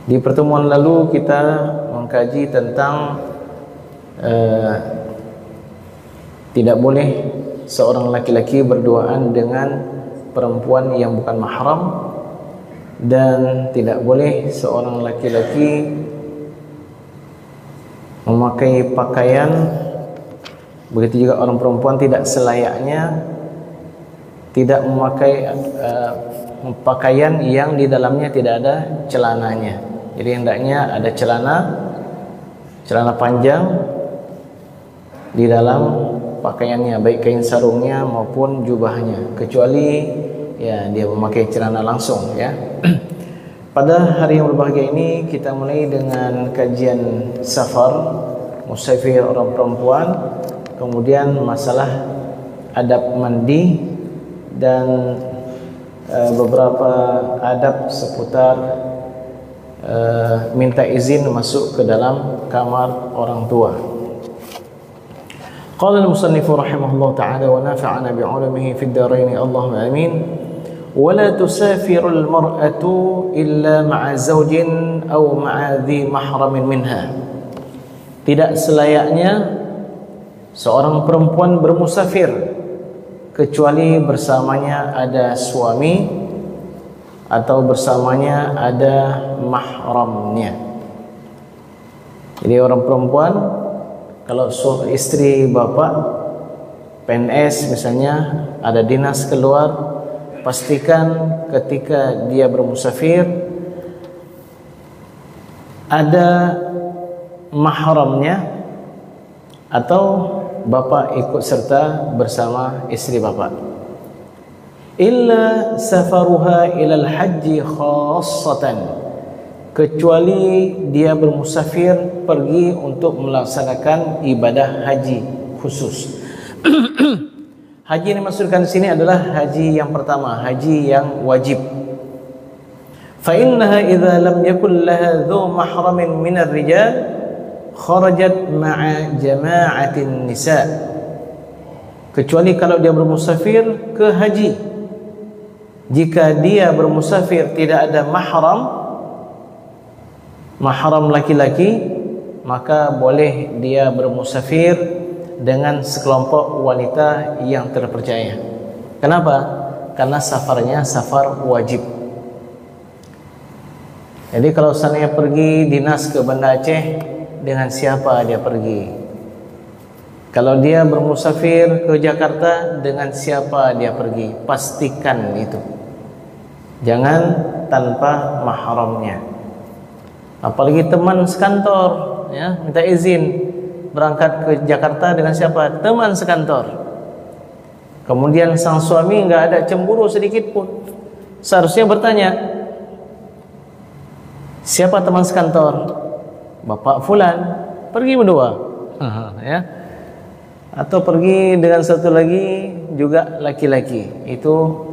Di pertemuan lalu kita mengkaji tentang tidak boleh seorang laki-laki berduaan dengan perempuan yang bukan mahram, dan tidak boleh seorang laki-laki memakai pakaian, begitu juga orang perempuan tidak selayaknya tidak memakai pakaian yang di dalamnya tidak ada celananya. Jadi hendaknya ada celana panjang di dalam pakaiannya, baik kain sarungnya maupun jubahnya, kecuali ya dia memakai celana langsung ya. Pada hari yang berbahagia ini kita mulai dengan kajian safar, musafir orang perempuan, kemudian masalah adab mandi dan beberapa adab seputar minta izin masuk ke dalam kamar orang tua. Qala al-musannif rahimahullah ta'ala wa nafa'ana bi'ulumihi fid dharain Allahumma amin. Wa la tusafiru al-mar'atu illa ma'a zawjin aw ma'a dhi mahramin minha. Tidak selayaknya seorang perempuan bermusafir kecuali bersamanya ada suami atau bersamanya ada mahramnya. Jadi orang perempuan, kalau istri bapak PNS misalnya, ada dinas keluar, pastikan ketika dia bermusafir ada mahramnya atau bapak ikut serta bersama istri bapak. Illa safaruha ilal haji khassatan, kecuali dia bermusafir pergi untuk melaksanakan ibadah haji khusus. Haji yang dimaksudkan di sini adalah haji yang pertama, haji yang wajib. Fa innaha idza lam yakul laha dhu mahramin min ar-rijal kharajat ma'a jama'atin nisa. Kecuali kalau dia bermusafir ke haji. Jika dia bermusafir tidak ada mahram laki-laki, maka boleh dia bermusafir dengan sekelompok wanita yang terpercaya. Kenapa? Karena safarnya safar wajib. Jadi kalau seandainya pergi dinas ke Banda Aceh, dengan siapa dia pergi? Kalau dia bermusafir ke Jakarta, dengan siapa dia pergi? Pastikan itu. Jangan tanpa mahramnya. Apalagi teman sekantor, ya, minta izin berangkat ke Jakarta dengan siapa? Teman sekantor. Kemudian sang suami enggak ada cemburu sedikit pun. Seharusnya bertanya, siapa teman sekantor? Bapak fulan. Pergi berdua. Ya. Atau pergi dengan satu lagi juga laki-laki. Itu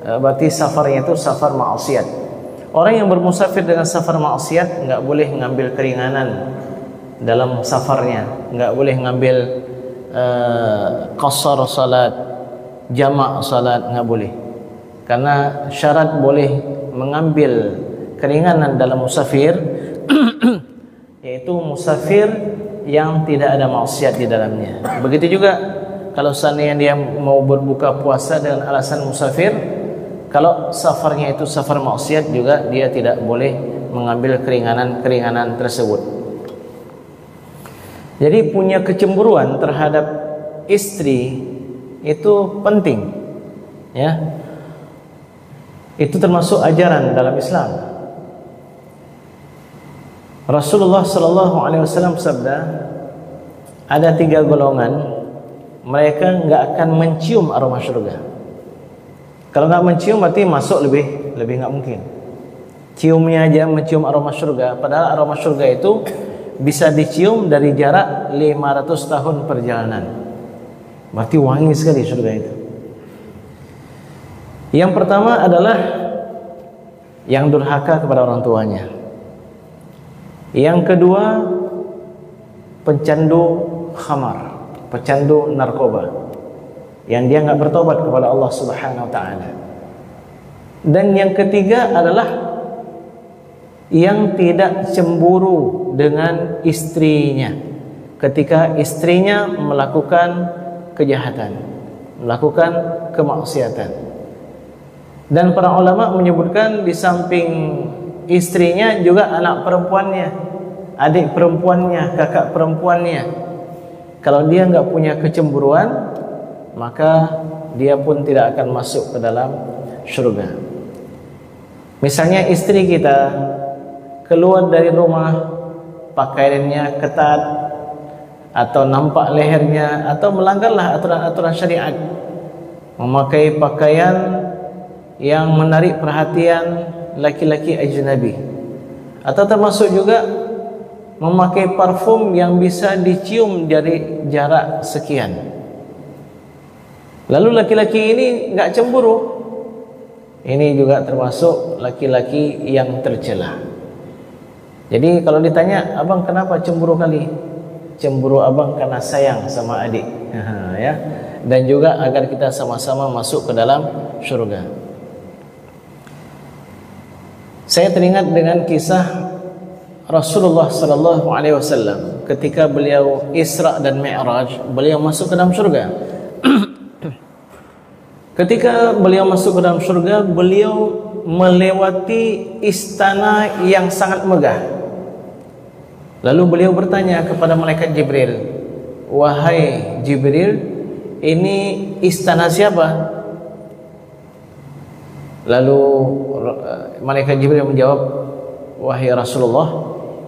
berarti safarnya itu safar maksiat. Orang yang bermusafir dengan safar maksiat enggak boleh mengambil keringanan dalam safarnya, enggak boleh mengambil qasar salat, jamak salat, enggak boleh. Karena syarat boleh mengambil keringanan dalam musafir yaitu musafir yang tidak ada maksiat di dalamnya. Begitu juga kalau seandainya dia mau berbuka puasa dengan alasan musafir, kalau safarnya itu safar maksiat juga dia tidak boleh mengambil keringanan tersebut. Jadi punya kecemburuan terhadap istri itu penting, ya. Itu termasuk ajaran dalam Islam. Rasulullah sallallahu alaihi wasallam bersabda, ada 3 golongan, mereka enggak akan mencium aroma surga. Kalau enggak mencium berarti masuk lebih enggak mungkin. Ciumnya aja mencium aroma surga, padahal aroma surga itu bisa dicium dari jarak 500 tahun perjalanan. Berarti wangi sekali surga itu. Yang pertama adalah yang durhaka kepada orang tuanya. Yang kedua, pencandu khamar, pecandu narkoba, yang dia enggak bertobat kepada Allah Subhanahu wa taala. Dan yang ketiga adalah yang tidak cemburu dengan istrinya ketika istrinya melakukan kejahatan, melakukan kemaksiatan. Dan para ulama menyebutkan di samping istrinya juga anak perempuannya, adik perempuannya, kakak perempuannya. Kalau dia enggak punya kecemburuan, maka dia pun tidak akan masuk ke dalam syurga. Misalnya istri kita keluar dari rumah pakaiannya ketat, atau nampak lehernya, atau melanggarlah aturan-aturan syariat, memakai pakaian yang menarik perhatian laki-laki ajnabi, atau termasuk juga memakai parfum yang bisa dicium dari jarak sekian. Lalu laki-laki ini enggak cemburu, ini juga termasuk laki-laki yang tercela. Jadi kalau ditanya, abang kenapa cemburu kali? Cemburu abang karena sayang sama adik, ya. Dan juga agar kita sama-sama masuk ke dalam syurga. Saya teringat dengan kisah Rasulullah sallallahu alaihi wasallam ketika beliau Isra dan Mi'raj, beliau masuk ke dalam syurga. Ketika beliau masuk ke dalam syurga, beliau melewati istana yang sangat megah. Lalu beliau bertanya kepada malaikat Jibril, "Wahai Jibril, ini istana siapa?" Lalu malaikat Jibril menjawab, "Wahai Rasulullah,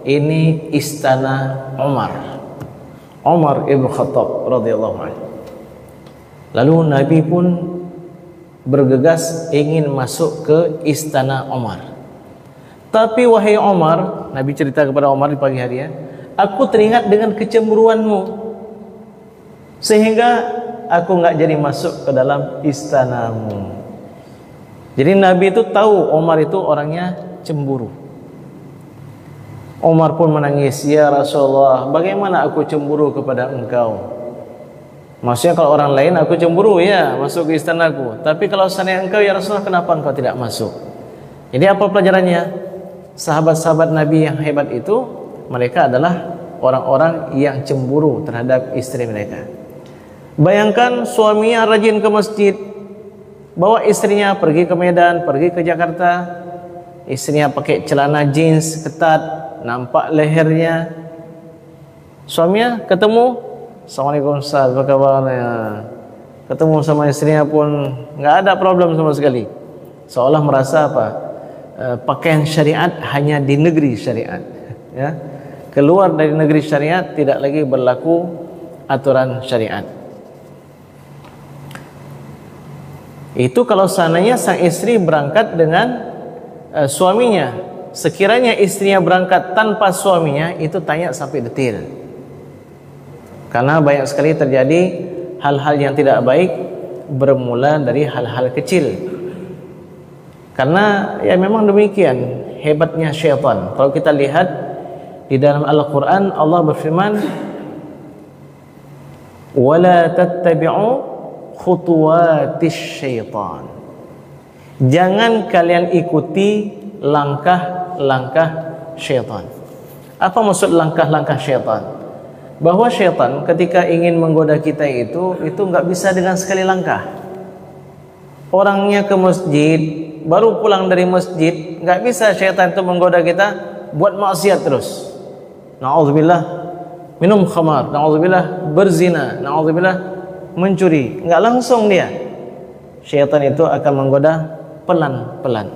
ini istana Umar ibn Khattab radhiyallahu anhu." Lalu Nabi pun bergegas ingin masuk ke istana Umar. "Tapi wahai Umar," Nabi cerita kepada Umar di pagi hari, ya, "aku teringat dengan kecemburuanmu sehingga aku enggak jadi masuk ke dalam istanamu." Jadi Nabi itu tahu Umar itu orangnya cemburu. Umar pun menangis, "Ya Rasulullah, bagaimana aku cemburu kepada engkau? Maksudnya kalau orang lain aku cemburu, ya, masuk ke istanaku. Tapi kalau seandainya engkau, ya Rasulullah, kenapa engkau tidak masuk?" Jadi apa pelajarannya? Sahabat-sahabat Nabi yang hebat itu, mereka adalah orang-orang yang cemburu terhadap istri mereka. Bayangkan suaminya rajin ke masjid, bawa istrinya pergi ke Medan, pergi ke Jakarta, istrinya pakai celana jeans ketat, nampak lehernya. Suaminya ketemu, "Assalamualaikum Ustaz, apa kabarnya?" Ketemu sama istrinya pun enggak ada problem sama sekali. Seolah merasa apa? Pakaian syariat hanya di negeri syariat, ya. Keluar dari negeri syariat tidak lagi berlaku aturan syariat. Itu kalau seandainya sang istri berangkat dengan suaminya. Sekiranya istrinya berangkat tanpa suaminya, itu tanya sampai detil. Karena banyak sekali terjadi hal-hal yang tidak baik bermula dari hal-hal kecil. Karena ya memang demikian hebatnya syaitan. Kalau kita lihat di dalam Al-Quran, Allah berfirman, "Wala tattabi'u khutuwatis syaitan." Jangan kalian ikuti langkah-langkah syaitan. Apa maksud langkah-langkah syaitan? Bahwa syaitan ketika ingin menggoda kita itu enggak bisa dengan sekali langkah. Orangnya ke masjid, baru pulang dari masjid, enggak bisa syaitan itu menggoda kita buat maksiat terus. Na'udzubillah minum khamar, na'udzubillah berzina, na'udzubillah mencuri. Enggak langsung dia. Syaitan itu akan menggoda pelan-pelan.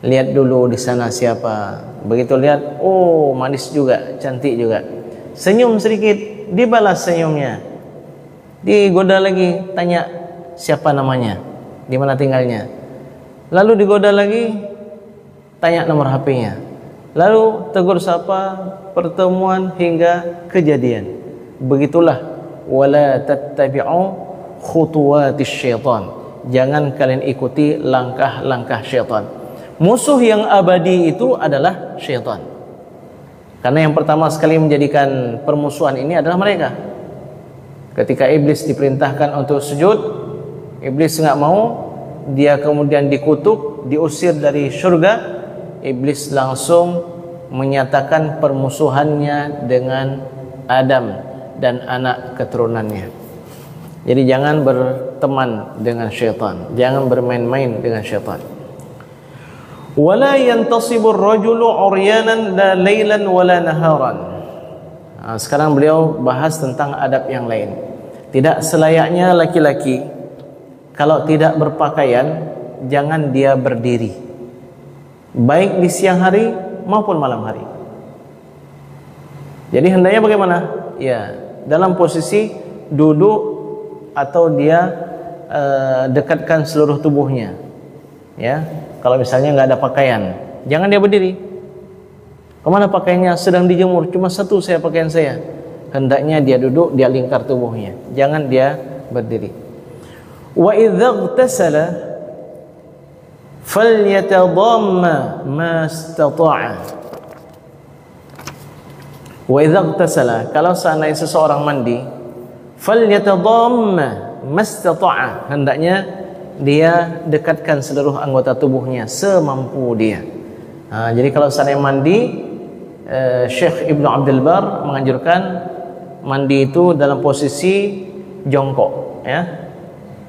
Lihat dulu di sana siapa. Begitu lihat, oh manis juga, cantik juga. Senyum sedikit, dibalas senyumnya. Digoda lagi, tanya siapa namanya, di mana tinggalnya. Lalu digoda lagi, tanya nomor HP-nya. Lalu tegur sapa, pertemuan hingga kejadian. Begitulah, wala tattabi'u khutuwatis syaitan. Jangan kalian ikuti langkah-langkah syaitan. Musuh yang abadi itu adalah syaitan. Karena yang pertama sekali menjadikan permusuhan ini adalah mereka. Ketika iblis diperintahkan untuk sujud, iblis enggak mau, dia kemudian dikutuk, diusir dari syurga, iblis langsung menyatakan permusuhannya dengan Adam dan anak keturunannya. Jadi jangan berteman dengan syaitan, jangan bermain-main dengan syaitan. Wala yantasibu ar-rajulu 'uryanan la lailan wala naharan. Sekarang beliau bahas tentang adab yang lain. Tidak selayaknya laki-laki kalau tidak berpakaian, jangan dia berdiri, baik di siang hari maupun malam hari. Jadi hendaknya bagaimana? Ya, dalam posisi duduk atau dia dekatkan seluruh tubuhnya. Ya, kalau misalnya nggak ada pakaian, jangan dia berdiri. Kemana pakaiannya? Sedang dijemur, cuma satu saya pakaian saya. Hendaknya dia duduk, dia lingkar tubuhnya, jangan dia berdiri. Wa idza ightasala falyatadamma ma istata'a. Wa idza ightasala, kalau seandainya seseorang mandi, falyatadamma ma istata'a, hendaknya dia dekatkan seluruh anggota tubuhnya semampu dia. Jadi kalau seandainya mandi, Syekh Ibnu Abdul Bar menganjurkan mandi itu dalam posisi jongkok, ya,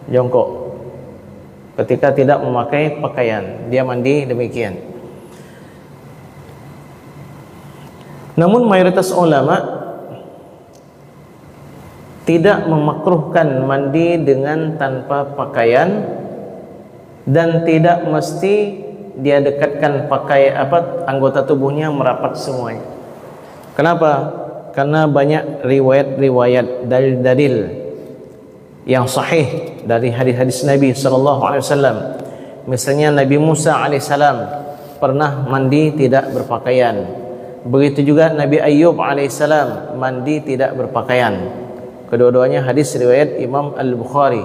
jongkok. Ketika tidak memakai pakaian, dia mandi demikian. Namun mayoritas ulama tidak memakruhkan mandi dengan tanpa pakaian, dan tidak mesti dia dekatkan pakai anggota tubuhnya merapat semuanya. Kenapa? Karena banyak riwayat-riwayat dalil-dalil yang sahih dari hadis-hadis Nabi sallallahu alaihi wasallam. Misalnya Nabi Musa alaihissalam pernah mandi tidak berpakaian. Begitu juga Nabi Ayyub alaihissalam mandi tidak berpakaian. Kedua-duanya hadis riwayat Imam Al-Bukhari.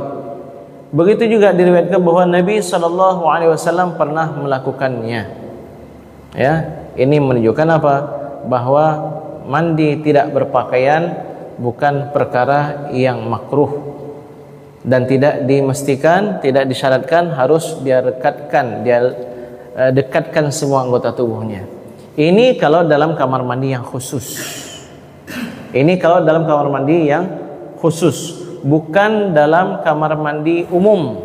Begitu juga diriwayatkan bahwa Nabi sallallahu alaihi wasallam pernah melakukannya. Ya, ini menunjukkan apa? Bahwa mandi tidak berpakaian bukan perkara yang makruh, dan tidak dimestikan, tidak disyaratkan harus dia dekatkan semua anggota tubuhnya. Ini kalau dalam kamar mandi yang khusus. Ini kalau dalam kamar mandi yang khusus, bukan dalam kamar mandi umum.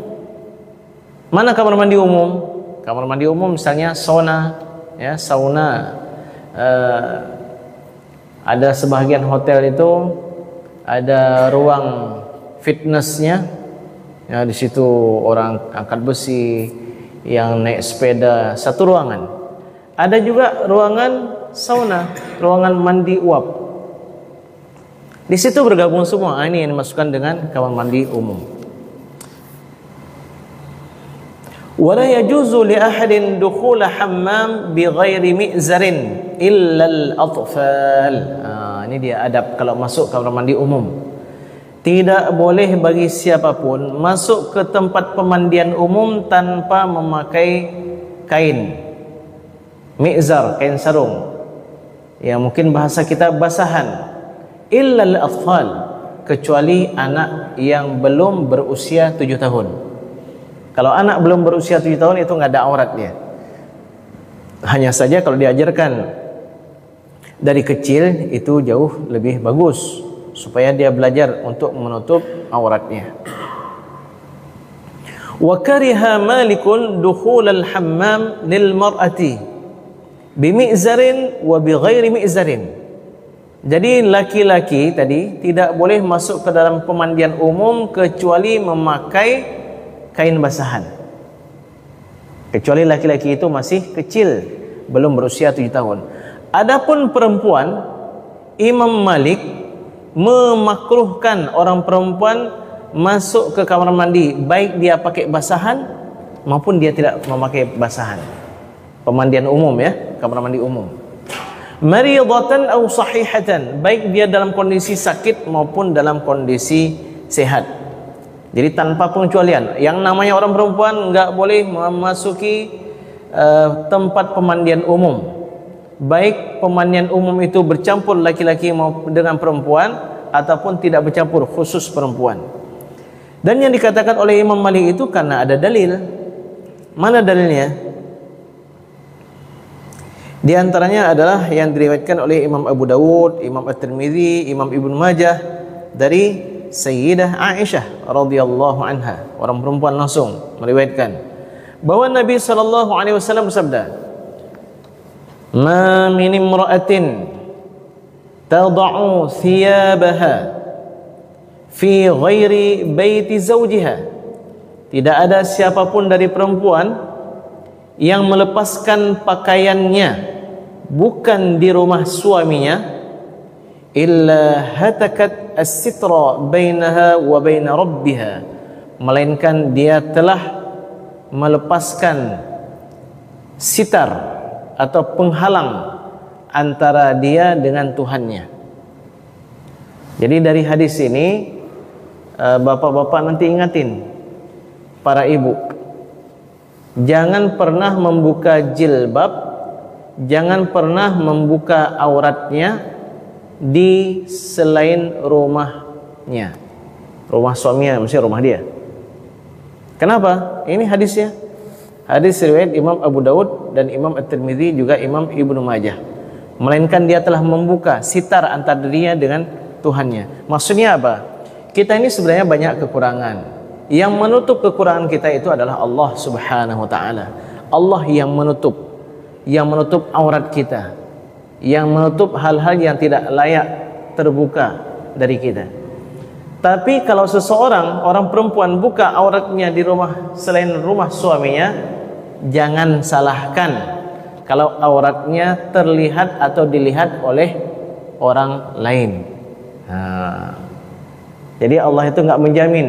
Mana kamar mandi umum? Kamar mandi umum misalnya sauna, ya, sauna. Ada sebahagian hotel itu ada ruang fitnessnya, ya, di situ orang angkat besi, yang naik sepeda, satu ruangan. Ada juga ruangan sauna, ruangan mandi uap. Di situ bergabung semua. Ini yang dimasukkan dengan kamar mandi umum. Wala yajuzu li ahadin dukhul hammam bighairi mi'zarin illa al-atfal. Ini dia adab kalau masuk kamar mandi umum. Tidak boleh bagi siapapun masuk ke tempat pemandian umum tanpa memakai kain mi'zar, kain sarung. Ya, mungkin bahasa kita basahan. Illa al-atfal, kecuali anak yang belum berusia 7 tahun. Kalau anak belum berusia 7 tahun itu nggak ada aurat dia. Hanya saja kalau diajarkan dari kecil itu jauh lebih bagus, supaya dia belajar untuk menutup auratnya. Wa kariha Malikun dukhul al-hammam lil mar'ati bi mi'zarin wa bi ghairi mi'zarin. Jadi laki-laki tadi tidak boleh masuk ke dalam pemandian umum kecuali memakai kain basahan. Kecuali laki-laki itu masih kecil, belum berusia 7 tahun. Adapun perempuan, Imam Malik memakruhkan orang perempuan masuk ke kamar mandi, baik dia pakai basahan maupun dia tidak memakai basahan. Pemandian umum, ya, kamar mandi umum. Maridatan aw sahihatan, baik dia dalam kondisi sakit maupun dalam kondisi sehat. Jadi tanpa pengecualian. Yang namanya orang perempuan enggak boleh memasuki tempat pemandian umum. Baik pemandian umum itu bercampur laki-laki dengan perempuan ataupun tidak bercampur, khusus perempuan. Dan yang dikatakan oleh Imam Malik itu karena ada dalil. Mana dalilnya? Di antaranya adalah yang diriwayatkan oleh Imam Abu Dawud, Imam At-Tirmidzi, Imam Ibnu Majah dari Sayyidah Aisyah radhiyallahu anha, orang perempuan langsung meriwayatkan bahwa Nabi sallallahu alaihi wasallam bersabda, "Ma min imra'atin tad'u thiyabaha fi ghairi baiti zawjiha." Tidak ada siapapun dari perempuan yang melepaskan pakaiannya bukan di rumah suaminya, illa hatakat as-sitra bainaha wa baina rabbiha, melainkan dia telah melepaskan sitar atau penghalang antara dia dengan Tuhannya. Jadi dari hadis ini bapak-bapak nanti ingatin para ibu, jangan pernah membuka jilbab, jangan pernah membuka auratnya di selain rumahnya, rumah suaminya, maksudnya rumah dia. Kenapa? Ini hadisnya, hadis riwayat Imam Abu Dawud dan Imam At-Tirmidzi, juga Imam Ibnu Majah. Melainkan dia telah membuka sitar antara dirinya dengan Tuhannya. Maksudnya apa? Kita ini sebenarnya banyak kekurangan. Yang menutup kekurangan kita itu adalah Allah Subhanahu wa taala. Allah yang menutup aurat kita, yang menutup hal-hal yang tidak layak terbuka dari kita. Tapi kalau seseorang, orang perempuan, buka auratnya di rumah selain rumah suaminya, jangan salahkan kalau auratnya terlihat atau dilihat oleh orang lain. Jadi Allah itu enggak menjamin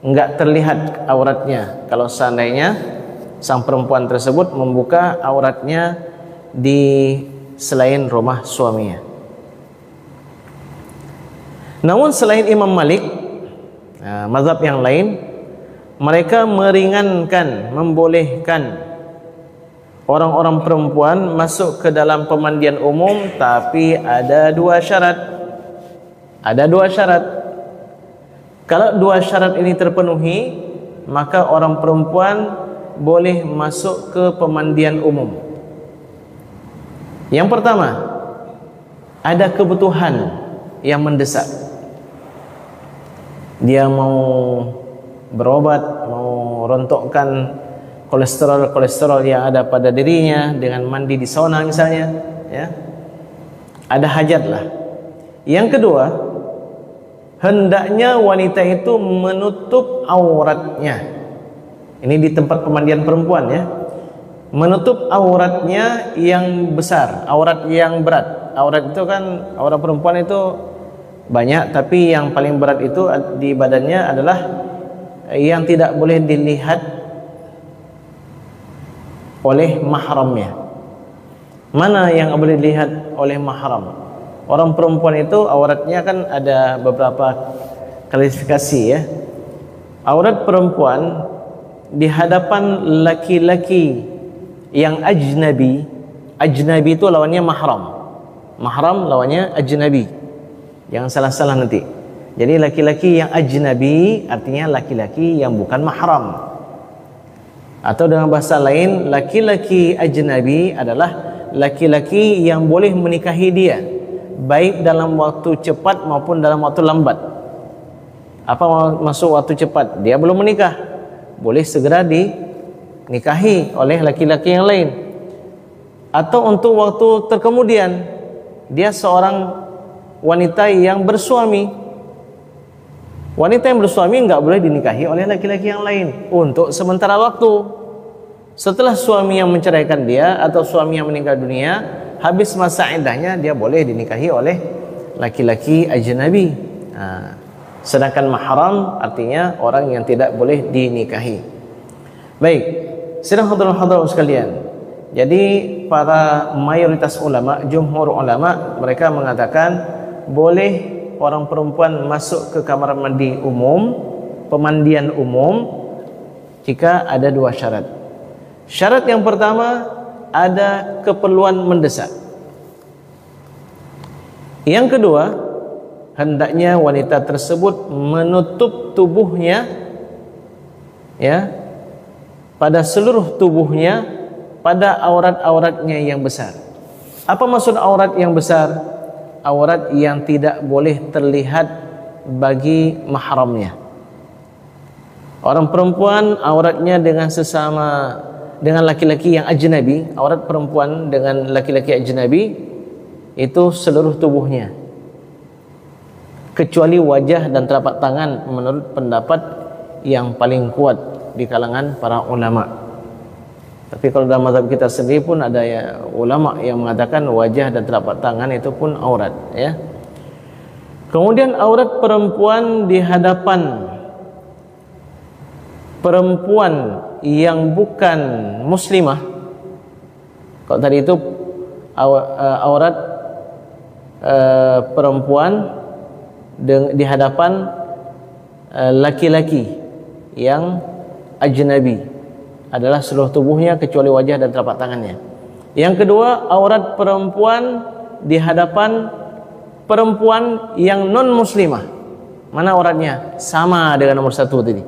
enggak terlihat auratnya kalau seandainya sang perempuan tersebut membuka auratnya di selain rumah suaminya. Namun selain Imam Malik, mazhab yang lain, mereka meringankan, membolehkan orang-orang perempuan masuk ke dalam pemandian umum, tapi ada dua syarat. Ada dua syarat. Kalau dua syarat ini terpenuhi, maka orang perempuan boleh masuk ke pemandian umum. Yang pertama, ada kebutuhan yang mendesak. Dia mau berobat, mau rontokkan kolesterol yang ada pada dirinya dengan mandi di sauna misalnya, ya. Ada hajat lah. Yang kedua, hendaknya wanita itu menutup auratnya. Ini di tempat pemandian perempuan, ya. Menutup auratnya yang besar, aurat yang berat. Aurat itu kan, aurat perempuan itu banyak, tapi yang paling berat itu di badannya adalah yang tidak boleh dilihat oleh mahramnya. Mana yang boleh dilihat oleh mahram? Orang perempuan itu auratnya kan ada beberapa klasifikasi, ya. Aurat perempuan di hadapan laki-laki yang ajnabi. Ajnabi itu lawannya mahram. Mahram lawannya ajnabi. Jangan salah-salah nanti. Jadi laki-laki yang ajnabi artinya laki-laki yang bukan mahram. Atau dengan bahasa lain, laki-laki ajnabi adalah laki-laki yang boleh menikahi dia, baik dalam waktu cepat maupun dalam waktu lambat. Apa maksud waktu cepat? Dia belum menikah, boleh segera dinikahi oleh laki-laki yang lain. Atau untuk waktu terkemudian, dia seorang wanita yang bersuami. Wanita yang bersuami enggak boleh dinikahi oleh laki-laki yang lain untuk sementara waktu. Setelah suami yang menceraikan dia atau suami yang meninggal dunia, habis masa iddahnya, dia boleh dinikahi oleh laki-laki ajnabi. Sedangkan mahram artinya orang yang tidak boleh dinikahi. Baik, sidang hadirin sekalian. Jadi para mayoritas ulama, jumhur ulama, mereka mengatakan boleh orang perempuan masuk ke kamar mandi umum, pemandian umum, jika ada dua syarat. Syarat yang pertama, ada keperluan mendesak. Yang kedua, hendaknya wanita tersebut menutup tubuhnya, ya, pada seluruh tubuhnya pada aurat-auratnya yang besar. Apa maksud aurat yang besar? Aurat yang tidak boleh terlihat bagi mahramnya. Orang perempuan auratnya dengan sesama, dengan laki-laki yang ajnabi, aurat perempuan dengan laki-laki ajnabi itu seluruh tubuhnya, kecuali wajah dan telapak tangan menurut pendapat yang paling kuat di kalangan para ulama. Tapi kalau dalam mazhab kita sendiri pun ada ya, ulama yang mengatakan wajah dan telapak tangan itu pun aurat, ya. Kemudian aurat perempuan di hadapan perempuan yang bukan muslimah. Kalau tadi itu aurat perempuan di hadapan laki-laki yang ajnabi adalah seluruh tubuhnya kecuali wajah dan telapak tangannya. Yang kedua, aurat perempuan di hadapan perempuan yang non muslimah. Mana auratnya? Sama dengan nomor 1 tadi.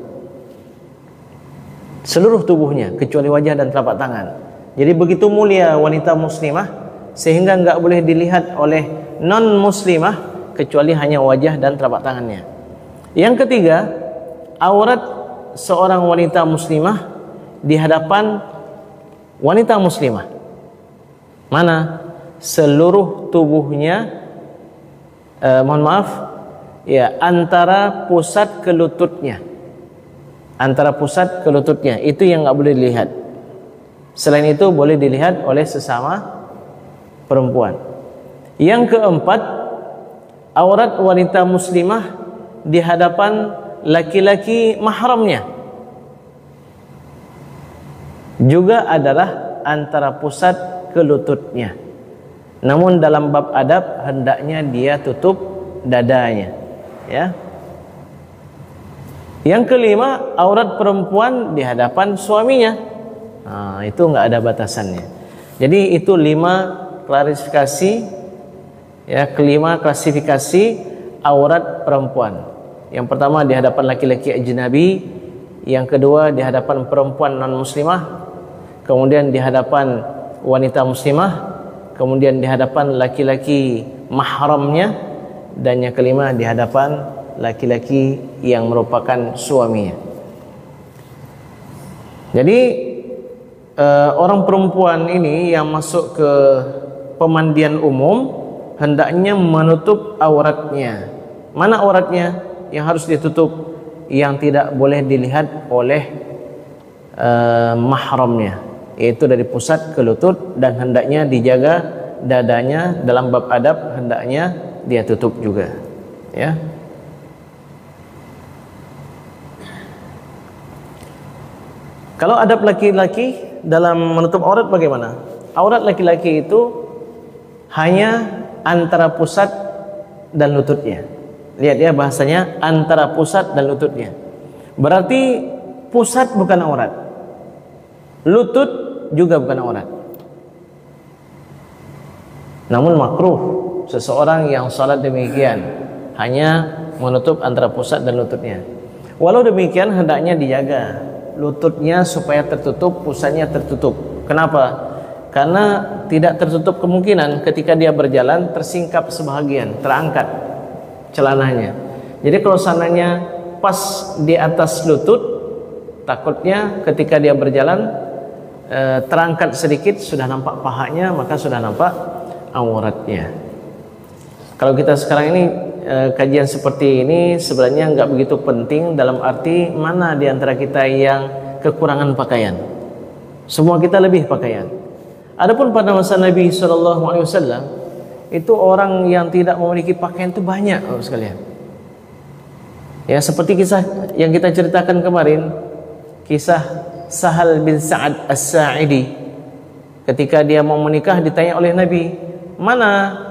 Seluruh tubuhnya kecuali wajah dan telapak tangan. Jadi begitu mulia wanita muslimah sehingga enggak boleh dilihat oleh non muslimah kecuali hanya wajah dan telapak tangannya. Yang ketiga, aurat seorang wanita muslimah di hadapan wanita muslimah. Mana? Seluruh tubuhnya, mohon maaf, ya, antara pusat ke lututnya. Antara pusat ke lututnya, itu yang nggak boleh dilihat. Selain itu boleh dilihat oleh sesama perempuan. Yang keempat, aurat wanita muslimah di hadapan laki-laki mahramnya juga adalah antara pusat ke lututnya. Namun dalam bab adab hendaknya dia tutup dadanya, ya. Yang kelima, aurat perempuan di hadapan suaminya. Nah, itu enggak ada batasannya. Jadi itu 5 klarifikasi, ya, kelima klasifikasi aurat perempuan. Yang pertama di hadapan laki-laki ajnabi, yang kedua di hadapan perempuan non muslimah, kemudian di hadapan wanita muslimah, kemudian di hadapan laki-laki mahramnya, dan yang kelima di hadapan laki-laki yang merupakan suaminya. Jadi orang perempuan ini yang masuk ke pemandian umum hendaknya menutup auratnya. Mana auratnya yang harus ditutup? Yang tidak boleh dilihat oleh mahramnya, yaitu dari pusat ke lutut, dan hendaknya dijaga dadanya. Dalam bab adab hendaknya dia tutup juga, ya. Kalau adab laki-laki dalam menutup aurat bagaimana? Aurat laki-laki itu hanya antara pusat dan lututnya. Lihat ya, bahasanya antara pusat dan lututnya. Berarti pusat bukan aurat, lutut juga bukan aurat. Namun makruh seseorang yang salat demikian, hanya menutup antara pusat dan lututnya. Walau demikian hendaknya dijaga lututnya supaya tertutup, pusatnya tertutup. Kenapa? Karena tidak tertutup kemungkinan ketika dia berjalan tersingkap sebahagian, terangkat celananya. Jadi kalau sananya pas di atas lutut, takutnya ketika dia berjalan terangkat sedikit, sudah nampak pahanya, maka sudah nampak auratnya. Kalau kita sekarang ini kajian seperti ini sebenarnya nggak begitu penting, dalam arti mana di antara kita yang kekurangan pakaian. Semua kita lebih pakaian. Adapun pada masa Nabi SAW itu orang yang tidak memiliki pakaian itu banyak, sekalian. Ya, seperti kisah yang kita ceritakan kemarin, kisah Sahal bin Sa'ad As-Sa'idi. Ketika dia mau menikah ditanya oleh Nabi, mana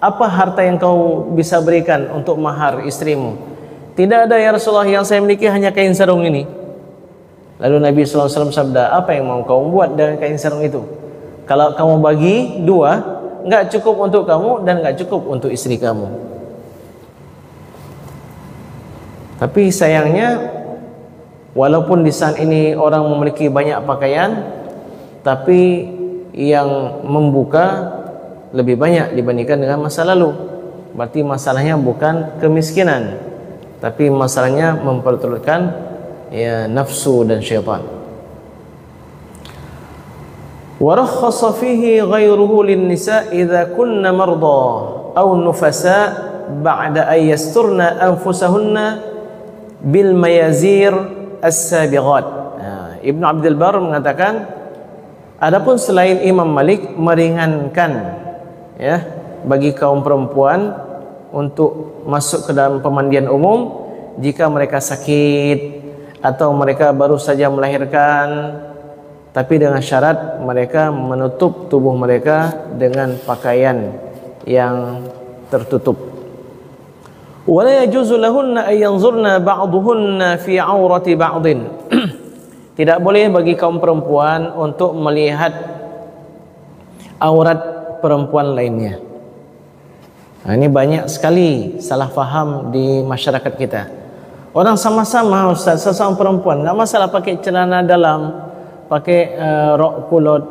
apa harta yang kau bisa berikan untuk mahar istrimu? Tidak ada ya Rasulullah, yang saya miliki hanya kain sarung ini. Lalu Nabi SAW sabda, apa yang mau kau buat dengan kain sarung itu? Kalau kamu bagi 2, enggak cukup untuk kamu dan enggak cukup untuk istri kamu. Tapi sayangnya Walaupun di saat ini orang memiliki banyak pakaian, tapi yang membuka lebih banyak dibandingkan dengan masa lalu. Berarti masalahnya bukan kemiskinan, tapi masalahnya memperturutkan nafsu dan syaitan. ورخص فيه غيره للنساء إذا كن مرضى أو نفساء بعد أن يسترن أنفسهن بالميازير السابغات. Ibn Abdul Bar mengatakan, adapun selain Imam Malik meringankan bagi kaum perempuan untuk masuk ke dalam pemandian umum jika mereka sakit atau mereka baru saja melahirkan, tapi dengan syarat mereka menutup tubuh mereka dengan pakaian yang tertutup. Wala yajuzu lahunna ay yanzurna ba'dhunna fi 'aurati ba'din. Tidak boleh bagi kaum perempuan untuk melihat aurat perempuan lainnya. Ini banyak sekali salah faham di masyarakat kita. Orang sama-sama ustaz, sesama perempuan, enggak masalah pakai celana dalam, pakai rok kulot,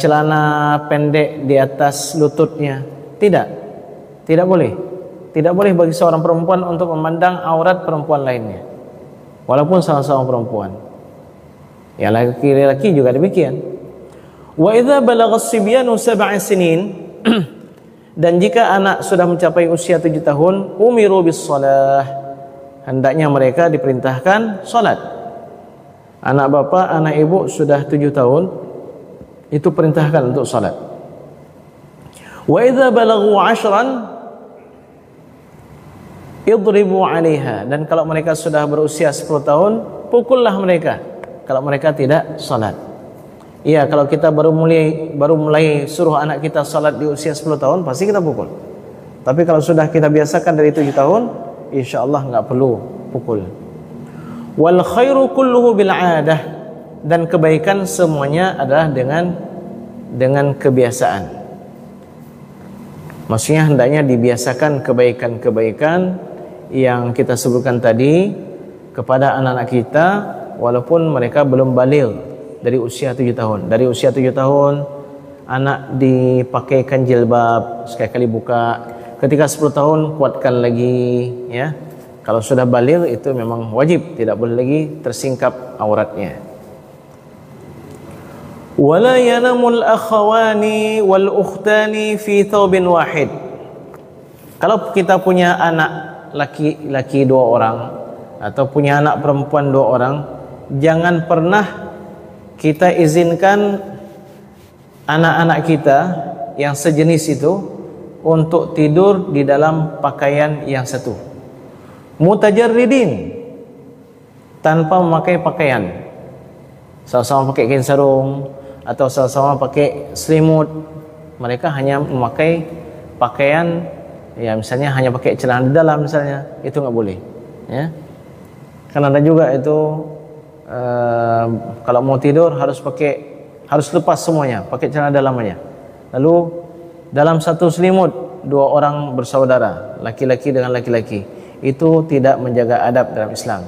celana pendek di atas lututnya. Tidak boleh. Tidak boleh bagi seorang perempuan untuk memandang aurat perempuan lainnya, walaupun sama-sama perempuan. Ya, laki-laki juga demikian. Wa idza balagha as-sibyanu 7 sinin dan jika anak sudah mencapai usia 7 tahun, umiru bis shalah, hendaknya mereka diperintahkan salat. Anak bapa, anak ibu sudah 7 tahun, itu perintahkan untuk salat. Wa idza balaghu 'ashran idribu 'alaiha, dan kalau mereka sudah berusia 10 tahun, pukullah mereka kalau mereka tidak salat. Iya, kalau kita baru mulai suruh anak kita salat di usia 10 tahun, pasti kita pukul. Tapi kalau sudah kita biasakan dari 7 tahun, insyaallah enggak perlu pukul. Wal khairu kulluhu bil 'adah, dan kebaikan semuanya adalah dengan kebiasaan. Maksudnya hendaknya dibiasakan kebaikan-kebaikan yang kita sebutkan tadi kepada anak-anak kita walaupun mereka belum baligh dari usia 7 tahun. Dari usia 7 tahun anak dipakaikan jilbab, sekali-kali buka. Ketika 10 tahun kuatkan lagi, ya. Kalau sudah baligh itu memang wajib, tidak boleh lagi tersingkap auratnya. Wala yanamul akhawani wal ukhtani fi thawbin wahid. Kalau kita punya anak laki-laki 2 orang atau punya anak perempuan 2 orang, jangan pernah kita izinkan anak-anak kita yang sejenis itu untuk tidur di dalam pakaian yang satu. Mutajarridin, tanpa memakai pakaian, sama-sama pakai kain sarung atau sama-sama pakai selimut. Mereka hanya memakai pakaian, ya misalnya hanya pakai celana di dalam misalnya, itu nggak boleh, ya. Karena ada juga itu kalau mau tidur harus lepas semuanya, pakai celana dalam aja. Lalu dalam satu selimut 2 orang bersaudara, laki-laki dengan laki-laki. Itu tidak menjaga adab dalam Islam.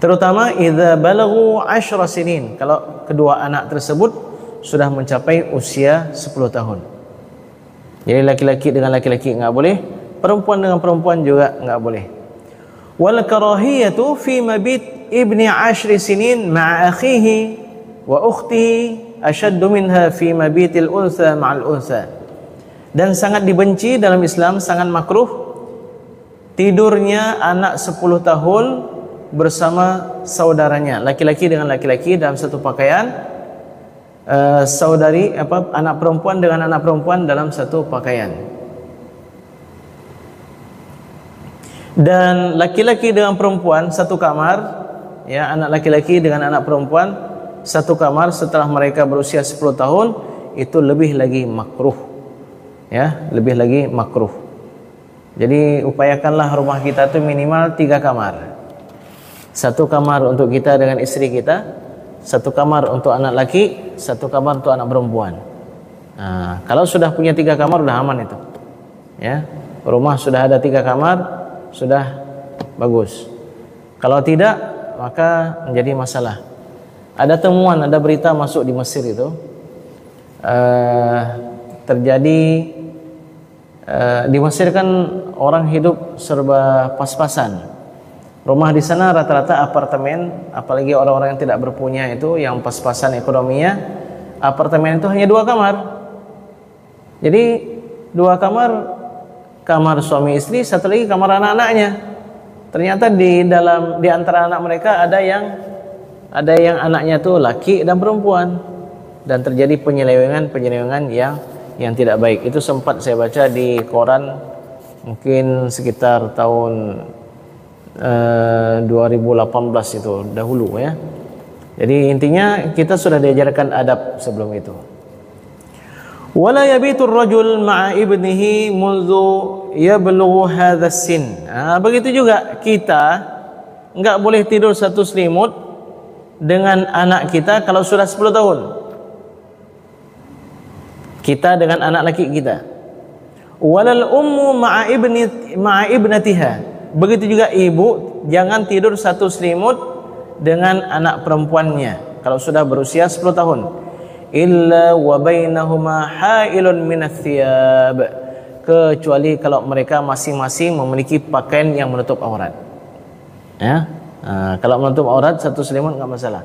Terutama idza balaghu 10 sinin, kalau kedua anak tersebut sudah mencapai usia 10 tahun. Jadi laki-laki dengan laki-laki enggak boleh, perempuan dengan perempuan juga enggak boleh. Wal karahiyatu fi mabit ibni 10 sinin ma'a akhihi wa ukhtihi ashaddu minha fi mabitil unsa ma'al unsa. Dan sangat dibenci dalam Islam, sangat makruh tidurnya anak 10 tahun bersama saudaranya, laki-laki dengan laki-laki dalam satu pakaian, anak perempuan dengan anak perempuan dalam satu pakaian. Dan laki-laki dengan perempuan satu kamar, ya, anak laki-laki dengan anak perempuan satu kamar setelah mereka berusia 10 tahun, itu lebih lagi makruh. Ya, lebih lagi makruh. Jadi upayakanlah rumah kita itu minimal 3 kamar. 1 kamar untuk kita dengan istri kita, 1 kamar untuk anak laki, 1 kamar untuk anak perempuan. Nah, kalau sudah punya 3 kamar sudah aman itu. Ya, rumah sudah ada 3 kamar sudah bagus. Kalau tidak, maka menjadi masalah. Ada temuan, ada berita masuk di Mesir itu, terjadi di Mesir kan orang hidup serba pas-pasan. Rumah di sana rata-rata apartemen, apalagi orang-orang yang tidak berpunya itu, yang pas-pasan ekonominya, apartemen itu hanya 2 kamar. Jadi 2 kamar, kamar suami istri, satu lagi kamar anak-anaknya. Ternyata di antara anak mereka ada yang anaknya tuh laki dan perempuan, dan terjadi penyelewengan yang tidak baik. Itu sempat saya baca di koran mungkin sekitar tahun 2018 itu dahulu ya. Jadi intinya kita sudah diajarkan adab sebelum itu. Wala yabitu ar-rajul ma'a ibnihi mundu yablughu hadha as-sin. Begitu juga kita enggak boleh tidur satu selimut dengan anak kita kalau sudah 10 tahun. Kita dengan anak laki kita. Walal ummu ma'a ibnatiha. Begitu juga ibu jangan tidur satu selimut dengan anak perempuannya kalau sudah berusia 10 tahun. Illa wa bainahuma hailun minats thiyab, kecuali kalau mereka masing-masing memiliki pakaian yang menutup aurat. Ya. Kalau menutup aurat satu selimut enggak masalah.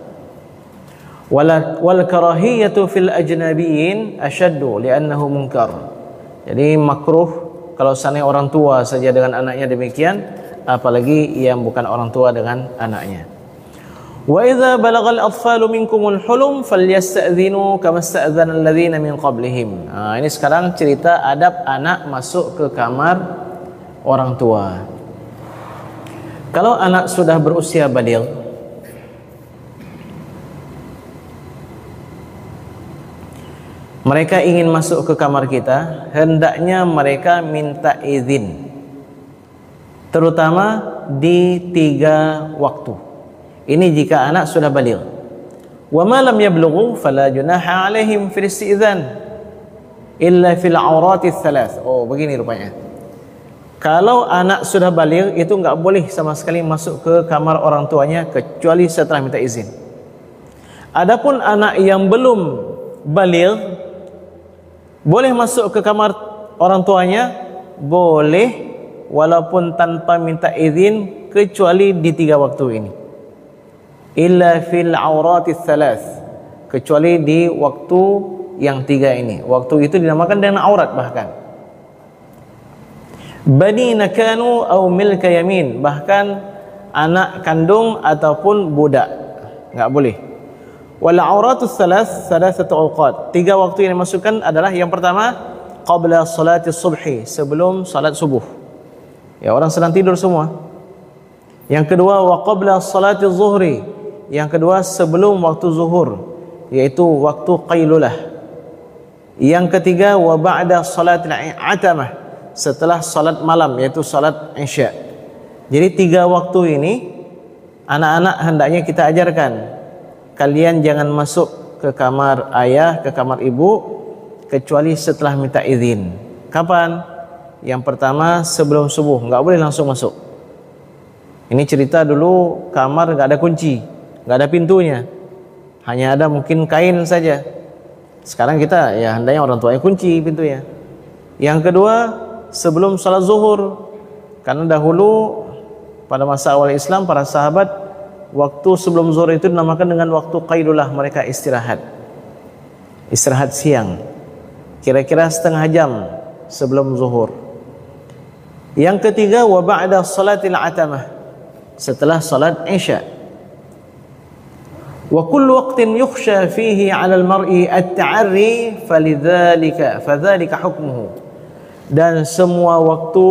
Wal karahiyatu fil ajnabiyyin ashaddu li'annahu munkar. Jadi makruh kalau seandainya orang tua saja dengan anaknya demikian, apalagi yang bukan orang tua dengan anaknya. Wa idza balagal atfalu minkumul hulum falyasta'dhinu kama sta'dzana alladhina min qablihim. Ini sekarang cerita adab anak masuk ke kamar orang tua. Kalau anak sudah berusia baligh, mereka ingin masuk ke kamar kita, hendaknya mereka minta izin, terutama di 3 waktu. Ini jika anak sudah baligh. Wa ma lam yablughu fala junaha alaihim fil isti'dzan illa fil aurati tsalath. Oh, begini rupanya. Kalau anak sudah baligh itu enggak boleh sama sekali masuk ke kamar orang tuanya kecuali setelah minta izin. Adapun anak yang belum baligh boleh masuk ke kamar orang tuanya, boleh walaupun tanpa minta izin kecuali di 3 waktu ini. Illa fil aurati tsalath, kecuali di waktu yang 3 ini. Waktu itu dinamakan dengan aurat bahkan. Bani nakanu au milka yamin, bahkan anak kandung ataupun budak enggak boleh. Wal auratus thalathatu awqat. 3 waktu yang dimasukkan adalah yang pertama qabla salati subhi, sebelum salat subuh. Ya, orang sedang tidur semua. Yang kedua wa qabla salati zuhri, yang kedua sebelum waktu zuhur, yaitu waktu qailulah. Yang ketiga wa ba'da salatil atamah, setelah salat malam, yaitu salat isya. Jadi 3 waktu ini anak-anak hendaknya kita ajarkan, kalian jangan masuk ke kamar ayah, ke kamar ibu kecuali setelah minta izin. Kapan? Yang pertama sebelum subuh, enggak boleh langsung masuk. Ini cerita dulu kamar enggak ada kunci, enggak ada pintunya, hanya ada mungkin kain saja. Sekarang kita ya hendaknya orang tuanya kunci pintunya. Yang kedua sebelum salat zuhur, karena dahulu pada masa awal Islam para sahabat waktu sebelum zuhur itu dinamakan dengan waktu qailulah, mereka istirahat siang, kira-kira setengah jam sebelum zuhur. Yang ketiga wa ba'da salatil atamah, setelah salat isya. Wa kullu waqtin yukhsha fihi 'ala al-mar'i at-ta'arri fadzalika hukmuhu. Dan semua waktu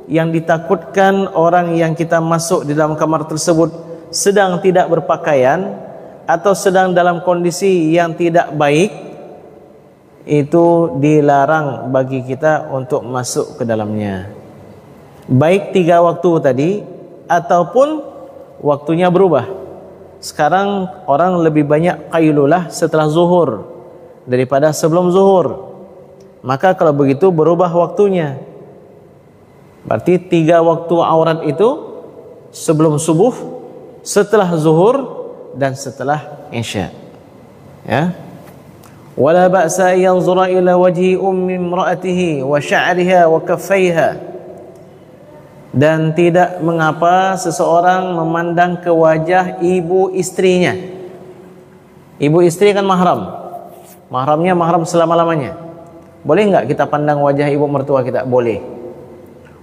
yang ditakutkan orang yang kita masuk di dalam kamar tersebut sedang tidak berpakaian atau sedang dalam kondisi yang tidak baik, itu dilarang bagi kita untuk masuk ke dalamnya. Baik 3 waktu tadi ataupun waktunya berubah. Sekarang orang lebih banyak qailulah setelah zuhur daripada sebelum zuhur. Maka kalau begitu berubah waktunya. Berarti 3 waktu aurat itu sebelum subuh, setelah zuhur, dan setelah isya. Ya. Wala ba'sa yanzura ila wajhi ummi imra'atihi wa sya'riha wa kaffaiha. Dan tidak mengapa seseorang memandang ke wajah ibu istrinya. Ibu istri kan mahram. Mahramnya mahram selama-lamanya. Boleh enggak kita pandang wajah ibu mertua kita? Boleh.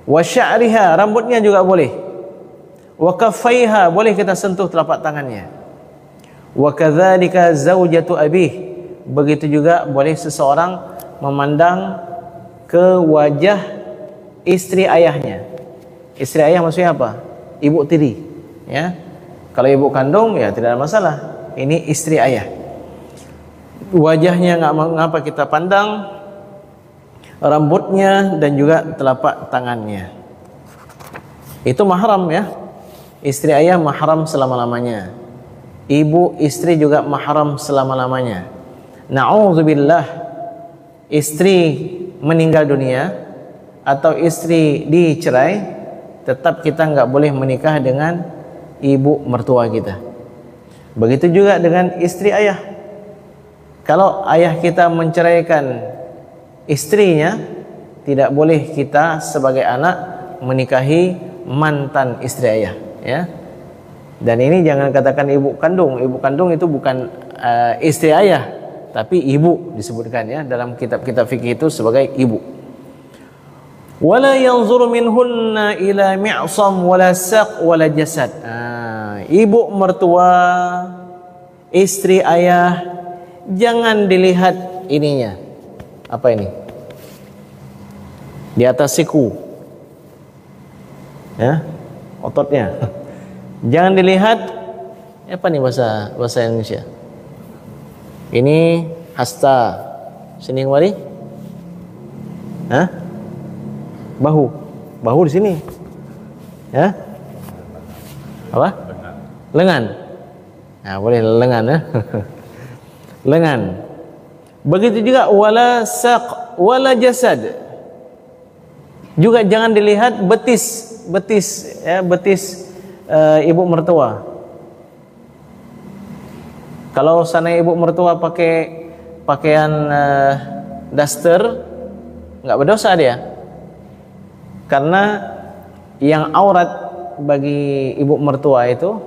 Wa sya'riha, rambutnya juga boleh. Wa kaffaiha, boleh kita sentuh telapak tangannya. Wa kadzalika zaujatu abih, begitu juga boleh seseorang memandang ke wajah istri ayahnya. Istri ayah maksudnya apa? Ibu tiri, ya. Kalau ibu kandung ya tidak ada masalah. Ini istri ayah. Wajahnya enggak mengapa kita pandang, rambutnya dan juga telapak tangannya. Itu mahram, ya. Istri ayah mahram selama-lamanya. Ibu istri juga mahram selama-lamanya. Na'udzubillah, istri meninggal dunia atau istri dicerai, tetap kita enggak boleh menikah dengan ibu mertua kita. Begitu juga dengan istri ayah. Kalau ayah kita menceraikan istrinya, tidak boleh kita sebagai anak menikahi mantan istri ayah, ya. Dan ini jangan katakan ibu kandung. Ibu kandung itu bukan istri ayah, tapi ibu disebutkan, ya, dalam kitab-kitab fikih itu sebagai ibu. Wala yanzuru minhunna ila mi'sam wala saq wala jasad. Ibu mertua, istri ayah, jangan dilihat ininya. Apa ini? Di atas siku, ya, ototnya. Jangan dilihat. Apa nih bahasa Indonesia? Ini hasta. Sini kemari. Hah? Bahu di sini. Ya? Apa? Lengan. Nah, boleh lengan, ya. Lengan. Begitu juga wala saq wala jasad. Juga jangan dilihat betis, ya, betis ibu mertua. Kalau sana ibu mertua pakai pakaian daster, enggak berdosa dia. Karena yang aurat bagi ibu mertua itu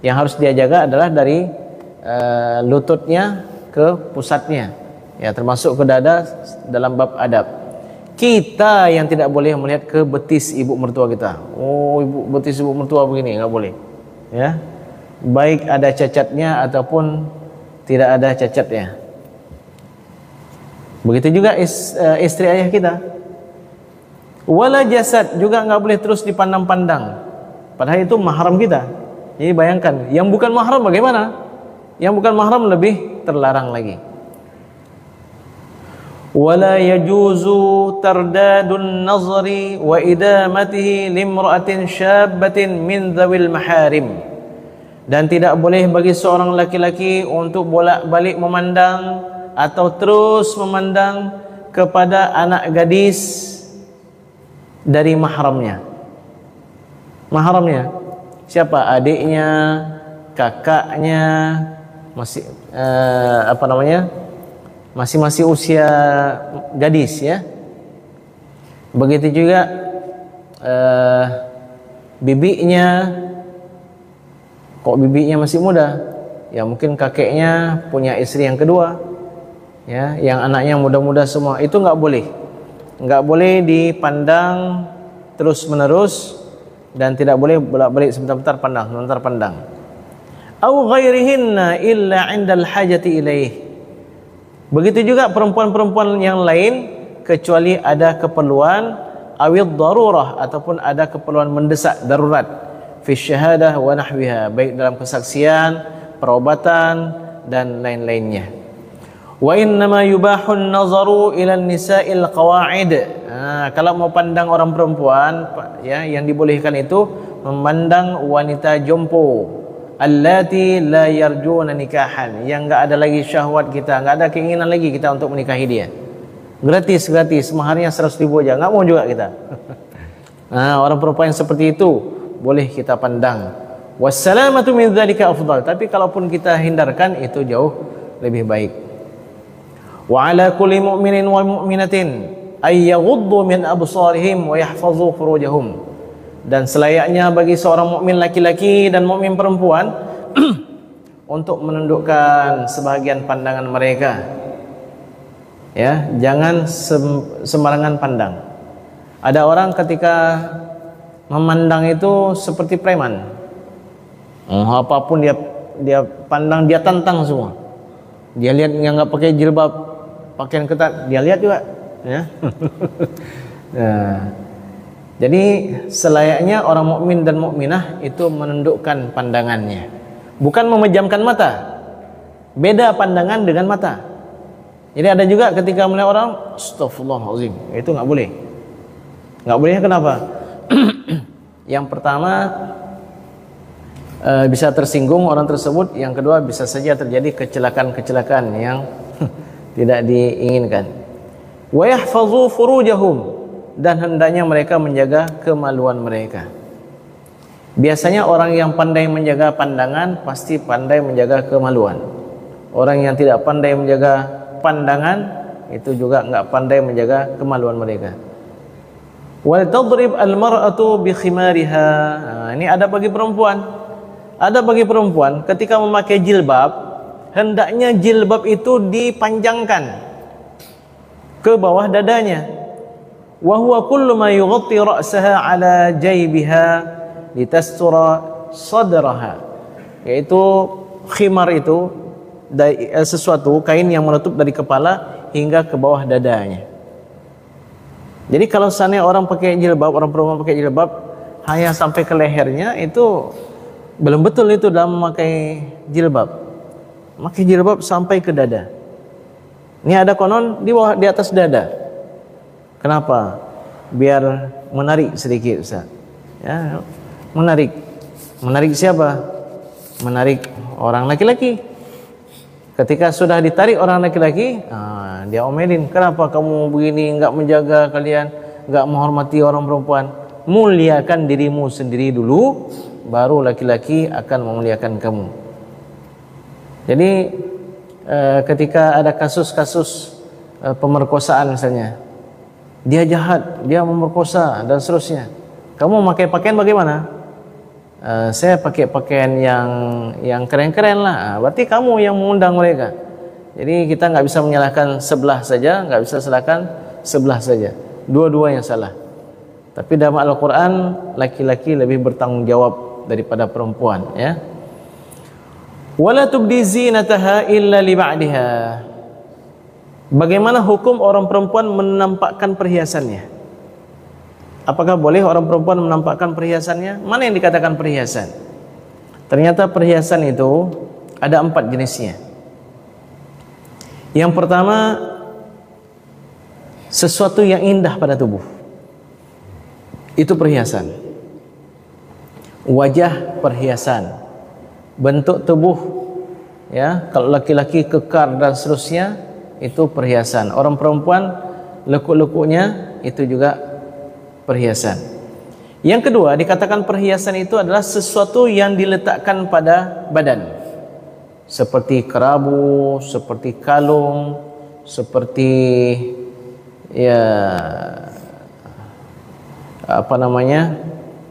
yang harus dia jaga adalah dari lututnya ke pusatnya, ya, termasuk ke dada dalam bab adab. Kita yang tidak boleh melihat ke betis ibu mertua kita. Oh, betis ibu mertua begini, enggak boleh, ya. Baik ada cacatnya ataupun tidak ada cacatnya. Begitu juga istri ayah kita. Wala jasad, juga enggak boleh terus dipandang-pandang. Padahal itu mahram kita. Jadi bayangkan, yang bukan mahram bagaimana? Yang bukan mahram lebih terlarang lagi. Wala yajuzu tardadun nazari wa idamatihi limra'atin syabbatin min dzawil maharim. Dan tidak boleh bagi seorang laki-laki untuk bolak-balik memandang atau terus memandang kepada anak gadis dari mahramnya. Mahramnya siapa? Adiknya, kakaknya, masih masih usia gadis, ya. Begitu juga bibinya. Kok bibinya masih muda? Ya mungkin kakeknya punya istri yang kedua, ya, yang anaknya muda-muda semua. Itu enggak boleh. Enggak boleh dipandang terus-menerus dan tidak boleh bolak-balik sebentar-bentar pandang. Au ghairihinna illa 'indal hajati ilaih. Begitu juga perempuan-perempuan yang lain kecuali ada keperluan awid darurah, ataupun ada keperluan mendesak, darurat, fi syahadah wa nahwiha, baik dalam kesaksian, perobatan dan lain-lainnya. Wa innama yubahun nazaru ila nisa'il qawa'id. Kalau mau pandang orang perempuan, ya, yang dibolehkan itu memandang wanita jompo, allati la yarjuna nikahan, yang enggak ada lagi syahwat kita, enggak ada keinginan lagi kita untuk menikahi dia. Gratis, maharnya 100.000 aja, enggak mau juga kita. Orang perempuan yang seperti itu boleh kita pandang. Wassalamatu min dzalika afdal, tapi kalaupun kita hindarkan itu jauh lebih baik. Wa ala kulli mu'minin wa mu'minatin ay yaghuddu min absarihim wa yahfazu furujahum, dan selayaknya bagi seorang mukmin laki-laki dan mukmin perempuan untuk menundukkan sebahagian pandangan mereka, ya, jangan sembarangan pandang. Ada orang ketika memandang itu seperti preman, apapun dia pandang, dia tantang semua. Dia lihat yang nggak pakai jilbab, pakaian ketat, dia lihat juga, ya. Nah, jadi selayaknya orang mukmin dan mukminah itu menundukkan pandangannya, bukan memejamkan mata. Beda pandangan dengan mata. Jadi ada juga ketika melihat orang, astagfirullahaladzim, itu nggak boleh. Nggak bolehnya kenapa? Yang pertama, bisa tersinggung orang tersebut. Yang kedua, bisa saja terjadi kecelakaan-kecelakaan yang tidak diinginkan. Wa yahfazu furujahum, dan hendaknya mereka menjaga kemaluan mereka. Biasanya orang yang pandai menjaga pandangan pasti pandai menjaga kemaluan. Orang yang tidak pandai menjaga pandangan itu juga enggak pandai menjaga kemaluan mereka. Wal tadrib al mar'atu bi khimariha. Ini ada bagi perempuan. Ada bagi perempuan ketika memakai jilbab, hendaknya jilbab itu dipanjangkan ke bawah dadanya. Wa huwa kullu ma yughatti ra'saha 'ala jaybiha litastura sadraha. Yaitu khimar itu sesuatu kain yang menutup dari kepala hingga ke bawah dadanya. Jadi kalau seandainya orang pakai jilbab, orang perempuan pakai jilbab hanya sampai ke lehernya, itu belum betul itu dalam memakai jilbab. Memakai jilbab sampai ke dada. Ini ada konon di bawah, di atas dada. Kenapa? Biar menarik sedikit, Ustaz. Ya, menarik. Menarik siapa? Menarik orang laki-laki. Ketika sudah ditarik orang laki-laki, dia omelin, kenapa kamu begini, enggak menjaga kalian, enggak menghormati orang perempuan. Muliakan dirimu sendiri dulu, baru laki-laki akan memuliakan kamu. Jadi ketika ada kasus-kasus pemerkosaan misalnya, dia jahat, dia memerkosa dan seterusnya, kamu memakai pakaian bagaimana? Saya pakai pakaian yang keren-keren lah. Berarti kamu yang mengundang mereka. Jadi kita nggak bisa menyalahkan sebelah saja, nggak bisa salahkan sebelah saja. Dua-dua yang salah. Tapi dalam Al-Quran, laki-laki lebih bertanggung jawab daripada perempuan, ya. Wala tubdi zinataha illa li ba'diha. Bagaimana hukum orang perempuan menampakkan perhiasannya? Apakah boleh orang perempuan menampakkan perhiasannya? Mana yang dikatakan perhiasan? Ternyata perhiasan itu ada 4 jenisnya. Yang pertama, sesuatu yang indah pada tubuh. Itu perhiasan. Wajah perhiasan. Bentuk tubuh, ya, kalau laki-laki kekar dan seterusnya, itu perhiasan. Orang perempuan lekuk-lekuknya itu juga perhiasan. Yang kedua, dikatakan perhiasan itu adalah sesuatu yang diletakkan pada badan, seperti kerabu, seperti kalung, seperti ya apa namanya,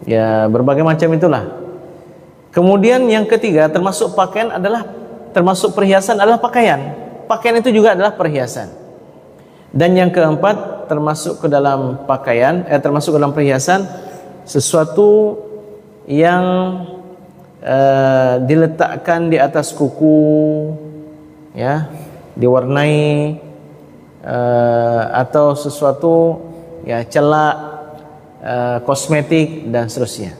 ya berbagai macam itulah. Kemudian yang ketiga, termasuk pakaian adalah, termasuk perhiasan adalah pakaian. Pakaian itu juga adalah perhiasan. Dan yang keempat, termasuk ke dalam pakaian, termasuk ke dalam perhiasan, sesuatu yang diletakkan di atas kuku, ya, diwarnai, atau sesuatu, ya, celak, kosmetik dan seterusnya.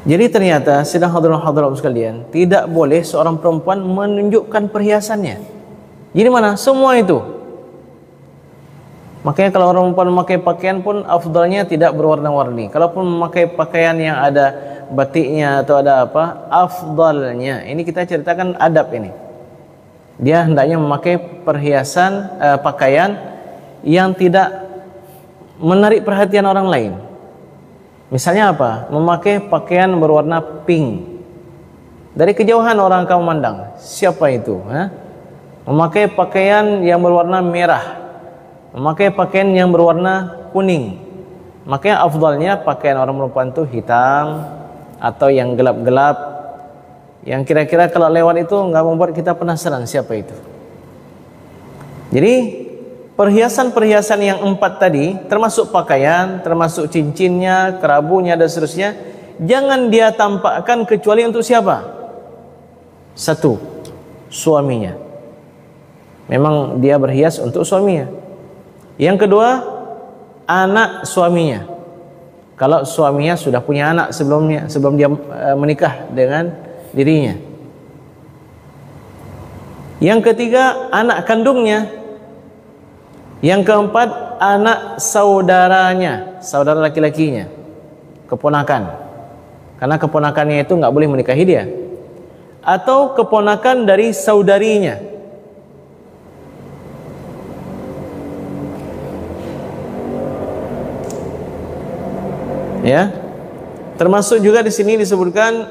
Jadi ternyata sidang hadirin sekalian, tidak boleh seorang perempuan menunjukkan perhiasannya. Jadi mana? Semua itu. Makanya kalau orang perempuan memakai pakaian pun afdalnya tidak berwarna-warni. Kalaupun memakai pakaian yang ada batiknya atau ada apa, afdalnya. Ini kita ceritakan adab ini. Dia hendaknya memakai perhiasan, pakaian yang tidak menarik perhatian orang lain. Misalnya apa? Memakai pakaian berwarna pink. Dari kejauhan orang akan memandang, siapa itu? Memakai pakaian yang berwarna merah, memakai pakaian yang berwarna kuning. Makanya afdalnya pakaian orang perempuan itu hitam atau yang gelap-gelap, yang kira-kira kalau lewat itu nggak membuat kita penasaran siapa itu. Jadi perhiasan-perhiasan yang 4 tadi, termasuk pakaian, termasuk cincinnya, kerabunya dan seterusnya, jangan dia tampakkan kecuali untuk siapa? Satu, suaminya. Memang dia berhias untuk suaminya. Yang kedua, anak suaminya. Kalau suaminya sudah punya anak sebelum dia menikah dengan dirinya. Yang ketiga, anak kandungnya. Yang keempat, anak saudaranya, saudara laki-lakinya, keponakan. Karena keponakannya itu nggak boleh menikahi dia. Atau keponakan dari saudarinya. Ya, termasuk juga di sini disebutkan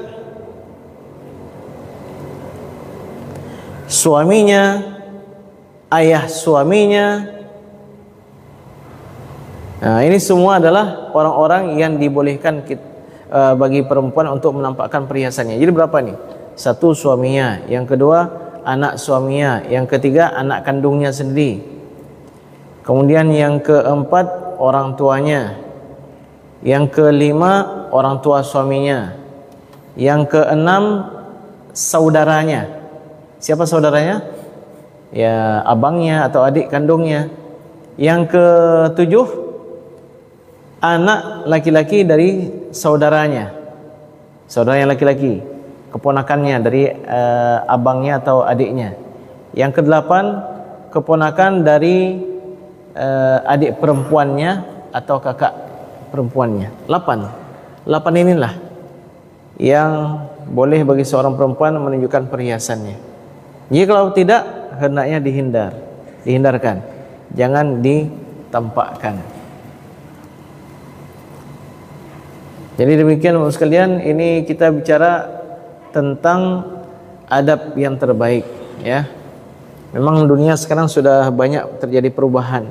suaminya, ayah suaminya. Nah, ini semua adalah orang-orang yang dibolehkan bagi perempuan untuk menampakkan perhiasannya. Jadi berapa nih? Satu, suaminya. Yang kedua, anak suaminya. Yang ketiga, anak kandungnya sendiri. Kemudian yang keempat, orang tuanya. Yang kelima, orang tua suaminya. Yang keenam, saudaranya. Siapa saudaranya? Ya, abangnya atau adik kandungnya. Yang ketujuh, anak laki-laki dari saudaranya, saudaranya laki-laki, keponakannya dari abangnya atau adiknya. Yang kedelapan, keponakan dari adik perempuannya atau kakak perempuannya. 8 inilah yang boleh bagi seorang perempuan menunjukkan perhiasannya. Jika kalau tidak, hendaknya dihindarkan, jangan ditampakkan. Jadi demikian Bapak sekalian, ini kita bicara tentang adab yang terbaik, ya. Memang dunia sekarang sudah banyak terjadi perubahan.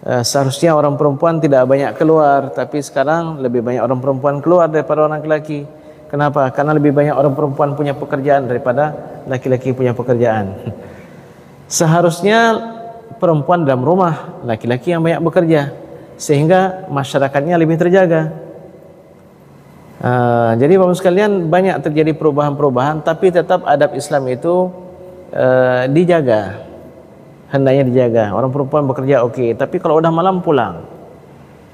Seharusnya orang perempuan tidak banyak keluar, tapi sekarang lebih banyak orang perempuan keluar daripada orang laki-laki. Kenapa? Karena lebih banyak orang perempuan punya pekerjaan daripada laki-laki punya pekerjaan. Seharusnya perempuan dalam rumah, laki-laki yang banyak bekerja, sehingga masyarakatnya lebih terjaga. Jadi Bapak sekalian, banyak terjadi perubahan-perubahan, tapi tetap adab Islam itu dijaga, hendaknya dijaga. Orang perempuan bekerja oke, tapi kalau udah malam pulang.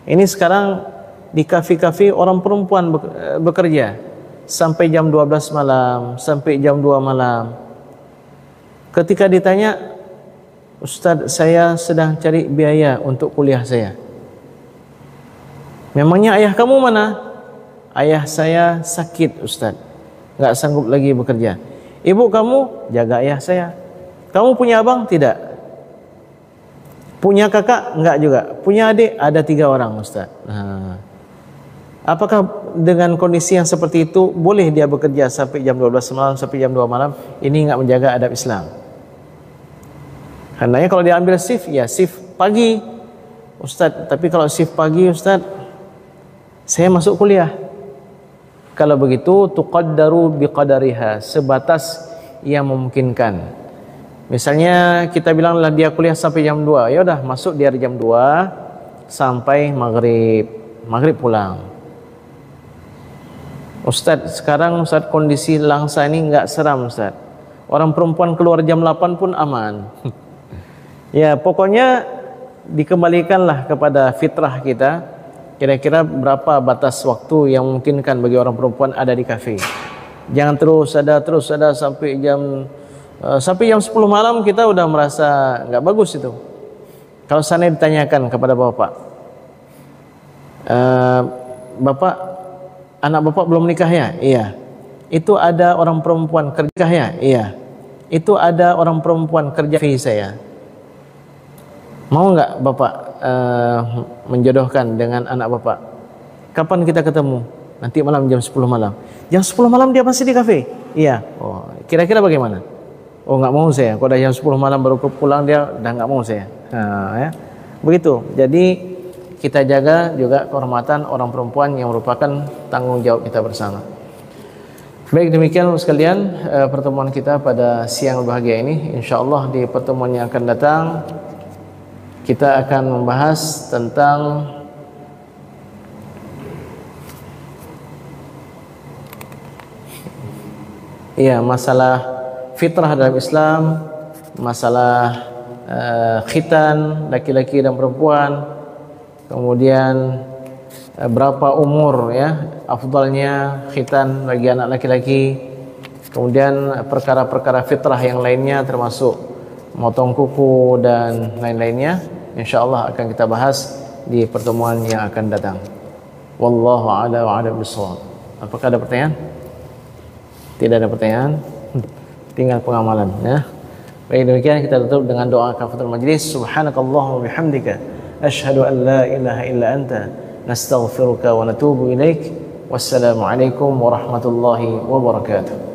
Ini sekarang di kafe-kafe orang perempuan bekerja sampai jam 12 malam, sampai jam 2 malam. Ketika ditanya, Ustadz, saya sedang cari biaya untuk kuliah saya. Memangnya ayah kamu mana? Ayah saya sakit, Ustadz, nggak sanggup lagi bekerja. Ibu kamu jaga ayah saya. Kamu punya abang? Tidak. Punya kakak? Enggak juga. Punya adik? Ada 3 orang, Ustadz. Apakah dengan kondisi yang seperti itu boleh dia bekerja sampai jam 12 malam, sampai jam 2 malam? Ini enggak menjaga adab Islam. Hendaknya kalau dia ambil shift, ya shift pagi, Ustadz. Tapi kalau shift pagi, Ustadz, saya masuk kuliah. Kalau begitu, tuqaddaru biqadariha, sebatas yang memungkinkan. Misalnya kita bilanglah dia kuliah sampai jam 2, ya udah masuk dia jam 2 sampai maghrib pulang. Ustadz, sekarang Ustadz kondisi langsa ini enggak seram, Ustadz. Orang perempuan keluar jam 8 pun aman. Ya, pokoknya dikembalikanlah kepada fitrah kita. Kira-kira berapa batas waktu yang memungkinkan bagi orang perempuan ada di kafe. Jangan terus ada sampai jam 10 malam kita udah merasa nggak bagus itu. Kalau sana ditanyakan kepada bapak, bapak, anak bapak belum nikah ya? Iya. Itu ada orang perempuan kerja ya? Iya. Itu ada orang perempuan kerja kafe saya. Mau enggak Bapak menjodohkan dengan anak Bapak? Kapan kita ketemu? Nanti malam jam 10 malam. Jam 10 malam dia pasti di kafe? Iya. Oh, kira-kira bagaimana? Oh, enggak mau saya. Kalau dah jam 10 malam baru pulang dia dah enggak mau saya. Ya. Begitu. Jadi kita jaga juga kehormatan orang perempuan yang merupakan tanggung jawab kita bersama. Baik, demikian sekalian pertemuan kita pada siang berbahagia ini. InsyaAllah di pertemuan yang akan datang kita akan membahas tentang masalah fitrah dalam Islam, masalah khitan laki-laki dan perempuan, kemudian berapa umur afdalnya khitan bagi anak laki-laki, kemudian perkara-perkara fitrah yang lainnya termasuk motong kuku dan lain-lainnya, insyaallah akan kita bahas di pertemuan yang akan datang. Wallahu a'lam bishawab. Apakah ada pertanyaan? Tidak ada pertanyaan, tinggal pengamalan ya. Baik, demikian kita tutup dengan doa kafaratul majlis. Subhanakallahumma bihamdika asyhadu an la ilaha illa anta nastaghfiruka wa natubu ilaik. Wassalamu alaikum warahmatullahi wabarakatuh.